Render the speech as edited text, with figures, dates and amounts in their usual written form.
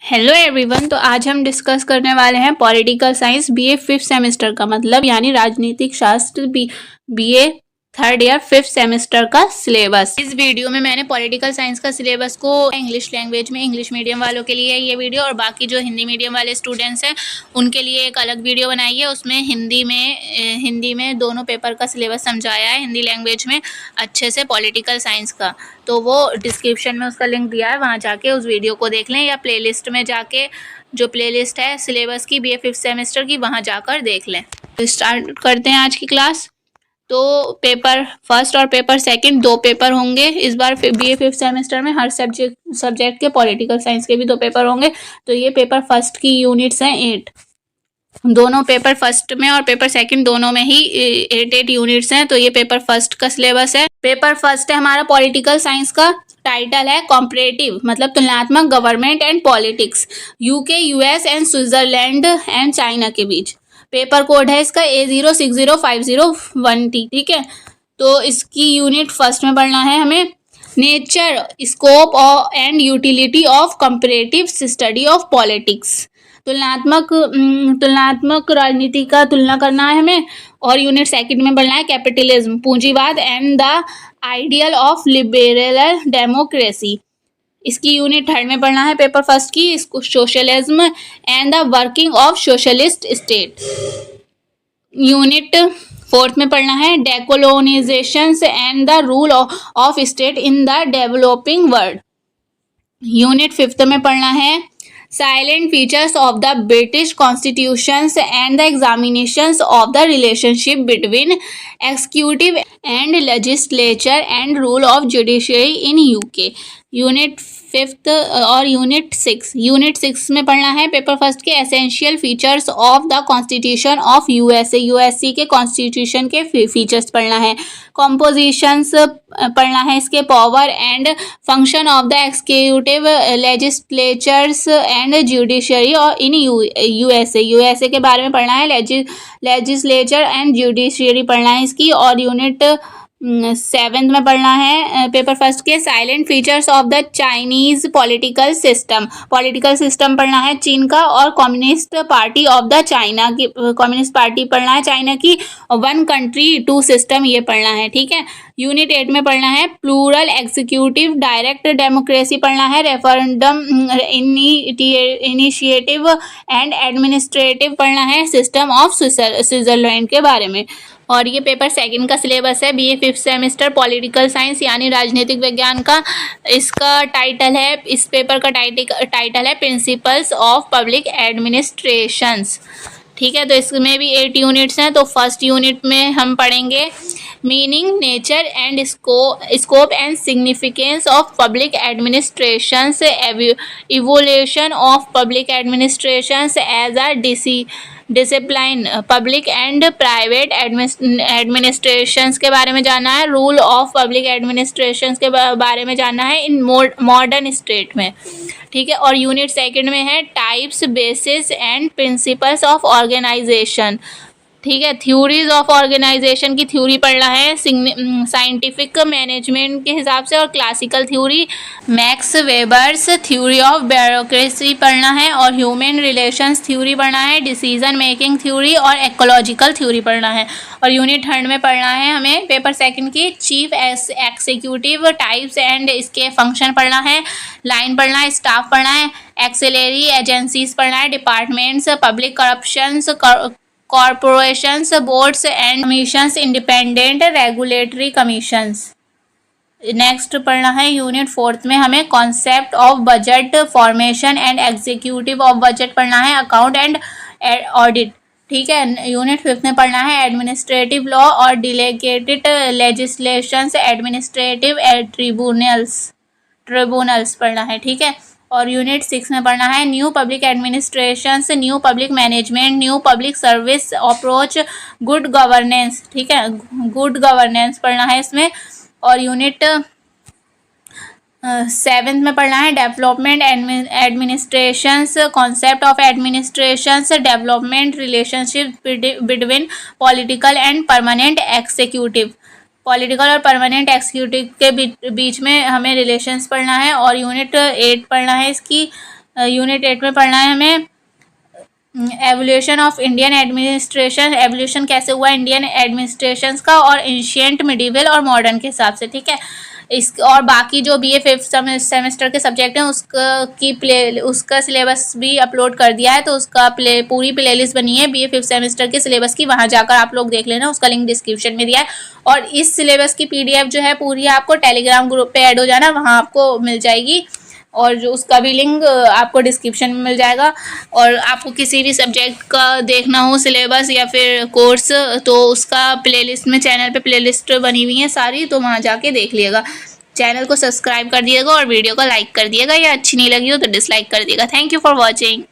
Hello everyone. तो आज हम डिस्कस करने वाले हैं political science BA 5th semester का मतलब यानी राजनीतिक शास्त्र BA 3rd year 5th semester का सिलेबस। इस वीडियो में मैंने पॉलिटिकल साइंस का सिलेबस को इंग्लिश लैंग्वेज में इंग्लिश मीडियम वालों के लिए ये वीडियो और बाकी जो हिंदी मीडियम वाले स्टूडेंट्स हैं उनके लिए एक अलग वीडियो बनाई है। उसमें हिंदी में दोनों पेपर का सिलेबस समझाया है, हिंदी लैंग्वेज में अच्छे से पॉलिटिकल साइंस का। तो वो डिस्क्रिप्शन में उसका लिंक दिया है, वहाँ जाके उस वीडियो को देख लें या प्लेलिस्ट में जाके जो प्लेलिस्ट है सिलेबस की बीए 5th सेमेस्टर की वहाँ जाकर देख लें। तो स्टार्ट करते हैं आज की क्लास। तो पेपर फर्स्ट और पेपर सेकंड दो पेपर होंगे इस बार बीए 5th सेमेस्टर में। हर सब्जेक्ट के पॉलिटिकल साइंस के भी दो पेपर होंगे। तो ये पेपर फर्स्ट की यूनिट्स हैं 8, दोनों पेपर फर्स्ट में और पेपर सेकंड दोनों में ही 8 यूनिट्स हैं। तो ये पेपर फर्स्ट का सिलेबस है। पेपर फर्स्ट है हमारा पॉलिटिकल साइंस का। टाइटल है कॉम्परेटिव मतलब तुलनात्मक government and politics UK, US and Switzerland and China के बीच। पेपर कोड है इसका A060501T। ठीक है, तो इसकी यूनिट फर्स्ट में पढ़ना है हमें nature, scope and utility of comparative study of politics. तुलनात्मक राजनीति का तुलना करना है हमें। और यूनिट सेकंड में पढ़ना है कैपिटलिज्म, पूंजीवाद and the ideal of liberal democracy. इसकी यूनिट थर्ड में पढ़ना है पेपर फर्स्ट की socialism and the working of socialist state. Unit fourth में पढ़ना है decolonisation and the rule of state in the developing world. Unit fifth में पढ़ना है silent features of the British constitutions and the examinations of the relationship between executive and legislature and rule of judiciary in UK. Unit fifth और unit six में पढ़ना है paper first के essential features of the constitution of USC के constitution के features पढ़ना है। Compositions पढ़ना है इसके, power and function of the executive, legislatures and judiciary और इन यूएसए के बारे में पढ़ना है। लेजिस्लेचर एंड जुडिशरी पढ़ना है इसकी। और यूनिट 7th में पढ़ना है पेपर फर्स्ट के silent features of the Chinese political system पढ़ना है चीन का। और communist party of the China की, कम्युनिस्ट पार्टी पढ़ना है चाइना की। 1 कंट्री 2 सिस्टम ये पढ़ना है। ठीक है, यूनिट 8 में पढ़ना है प्लूरल एग्जीक्यूटिव डायरेक्ट डेमोक्रेसी पढ़ना है। रेफरेंडम इनिशिएटिव एंड एडमिनिस्ट्रेटिव पढ़ना है। सिस्टम ऑफ स्विट्जरलैंड के बारे में। और ये पेपर सेकंड का सिलेबस है BA 5th semester political science यानी राजनीतिक विज्ञान का। इसका टाइटल है, इस पेपर का टाइटल है प्रिंसिपल्स ऑफ पब्लिक एडमिनिस्ट्रेशंस। ठीक है, तो इसमें भी 8 यूनिट्स हैं। तो फर्स्ट यूनिट में हम पढ़ेंगे meaning, nature and scope and significance of public administrations, evolution of public administrations as a discipline, public and private administrations के बारे में जानना है। रूल ऑफ पब्लिक एडमिनिस्ट्रेशंस के बारे में जानना है इन मॉडर्न स्टेट में। ठीक है, और यूनिट सेकंड में है types, basis and principles of organisation. ठीक है, थ्योरीज ऑफ ऑर्गेनाइजेशन की थ्योरी पढ़ना है साइंटिफिक मैनेजमेंट के हिसाब से। और classical theory, Max Weber's theory of bureaucracy पढ़ना है। और ह्यूमन रिलेशंस थ्योरी पढ़ना है, डिसीजन मेकिंग थ्योरी और इकोलॉजिकल थ्योरी पढ़ना है। और यूनिट थर्ड में पढ़ना है हमें पेपर सेकंड की चीफ एग्जीक्यूटिव टाइप्स एंड इसके फंक्शन पढ़ना है। लाइन पढ़ना है, स्टाफ पढ़ना है, एक्सिलरी एजेंसीज पढ़ना है, departments, public corruptions, corporations, boards and commissions, independent regulatory commissions. Next पढ़ना है यूनिट फोर्थ में हमें concept of budget formation and executive of budget पढ़ना है, अकाउंट एंड ऑडिट। ठीक है, यूनिट फिफ्थ में पढ़ना है एडमिनिस्ट्रेटिव लॉ और डिलेगेटेड लेजिस्लेशंस, एडमिनिस्ट्रेटिव ट्रिब्यूनल्स पढ़ना है। ठीक है, और यूनिट 6 में पढ़ना है new public administrations, new public management, new public service approach, good governance. ठीक है, गुड गवर्नेंस पढ़ना है इसमें। और यूनिट 7th में पढ़ना है development administrations, concept of administrations, development relationship between political and permanent executive. Political और परमानेंट एग्जीक्यूटिव के बीच में हमें रिलेशंस पढ़ना है। और यूनिट 8 पढ़ना है इसकी यूनिट 8 में पढ़ना है हमें evolution of Indian administration, evolution कैसे हुआ इंडियन एडमिनिस्ट्रेशन का और एंशिएंट, मिडिवल और मॉडर्न के हिसाब से, ठीक है। इस और बाकी जो BA 5th सेमेस्टर के सब्जेक्ट हैं उसका सिलेबस भी अपलोड कर दिया है, तो उसका पूरी प्लेलिस्ट बनी है BA 5th सेमेस्टर के सिलेबस की, वहाँ जाकर आप लोग देख लेना, उसका लिंक डिस्क्रिप्शन में दिया है। और इस सिलेबस की PDF जो है पूरी आपको टेलीग्राम ग्रुप पे ऐड हो जाना, वहाँ आपको मिल जाएगी, और जो उसका भी लिंक आपको डिस्क्रिप्शन में मिल जाएगा। और आपको किसी भी सब्जेक्ट का देखना हो सिलेबस या फिर कोर्स, तो उसका प्लेलिस्ट में चैनल पे प्लेलिस्ट बनी हुई है सारी, तो वहाँ जाके देख लिएगा। चैनल को सब्सक्राइब कर दिएगा और वीडियो को लाइक कर दिएगा, या अच्छी नहीं लगी हो तो डिसलाइक कर दिएगा। Thank you for watching.